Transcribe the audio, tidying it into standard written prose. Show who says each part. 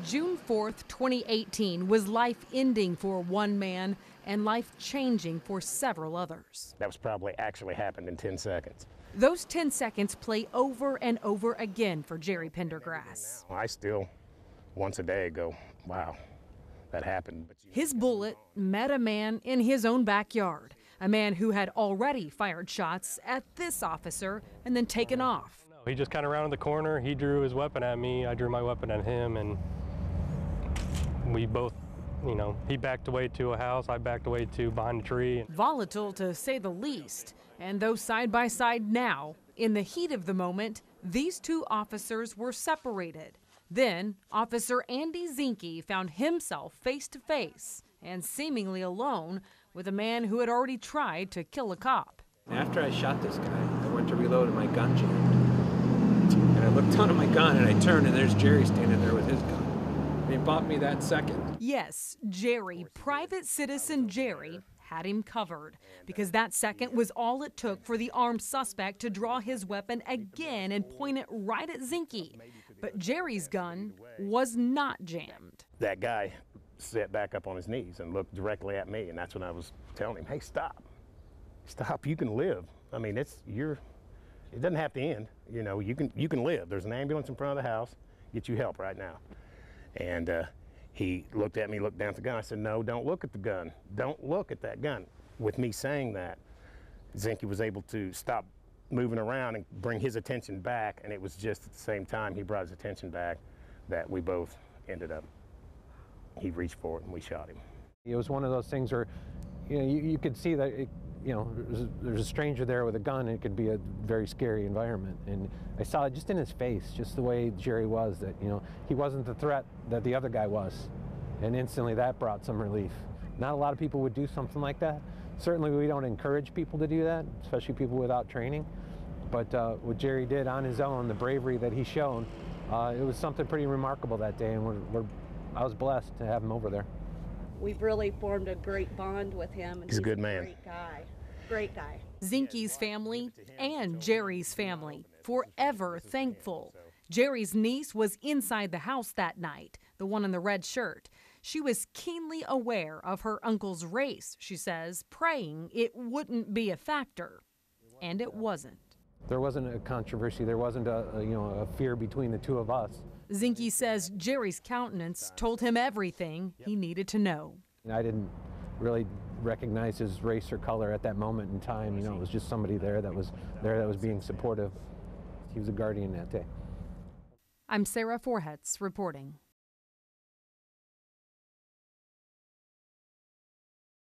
Speaker 1: June 4th, 2018 was life-ending for one man and life-changing for several others.
Speaker 2: That was probably actually happened in 10 seconds.
Speaker 1: Those 10 seconds play over and over again for Jerry Pendergrass.
Speaker 2: I still, once a day, go, wow, that happened.
Speaker 1: His bullet met a man in his own backyard, a man who had already fired shots at this officer and then taken off.
Speaker 3: He just kind of rounded the corner. He drew his weapon at me. I drew my weapon at him, and we both, he backed away to a house. I backed away to behind a tree.
Speaker 1: Volatile, to say the least. And though side by side now, in the heat of the moment, these two officers were separated. Then, Officer Andy Zinke found himself face to face and seemingly alone with a man who had already tried to kill a cop.
Speaker 4: After I shot this guy, I went to reload and my gun jammed. And I looked down at my gun and I turned and there's Jerry standing there with his gun. And he bought me that second.
Speaker 1: Yes, Jerry, Private Citizen Jerry, had him covered because that second was all it took for the armed suspect to draw his weapon again and point it right at Zinke. But Jerry's gun was not jammed.
Speaker 2: That guy sat back up on his knees and looked directly at me, and that's when I was telling him, hey, stop, you can live. I mean, it doesn't have to end. You can live. There's an ambulance in front of the house, get you help right now. And he looked at me, looked down at the gun. I said, no, don't look at the gun. Don't look at that gun. With me saying that, Zinke was able to stop moving around and bring his attention back, and it was just at the same time he brought his attention back that we both ended up, he reached for it and we shot him.
Speaker 4: It was one of those things where, you could see that, there's a stranger there with a gun, and it could be a very scary environment. And I saw it just in his face, just the way Jerry was, that, he wasn't the threat that the other guy was. And instantly that brought some relief. Not a lot of people would do something like that. Certainly we don't encourage people to do that, especially people without training. But what Jerry did on his own, the bravery that he showed, it was something pretty remarkable that day, and I was blessed to have him over there.
Speaker 5: We've really formed a great bond with him. And
Speaker 2: he's a good man.
Speaker 5: Great guy. Great guy.
Speaker 1: Zinke's family and Jerry's family forever thankful. Jerry's niece was inside the house that night, the one in the red shirt. She was keenly aware of her uncle's race, she says, praying it wouldn't be a factor. And it wasn't.
Speaker 4: There wasn't a controversy. There wasn't a fear between the two of us.
Speaker 1: Zinke says Jerry's countenance told him everything he needed to know.
Speaker 4: I didn't really recognize his race or color at that moment in time. It was just somebody there that was being supportive. He was a guardian that day.
Speaker 1: I'm Sarah Forhetz reporting.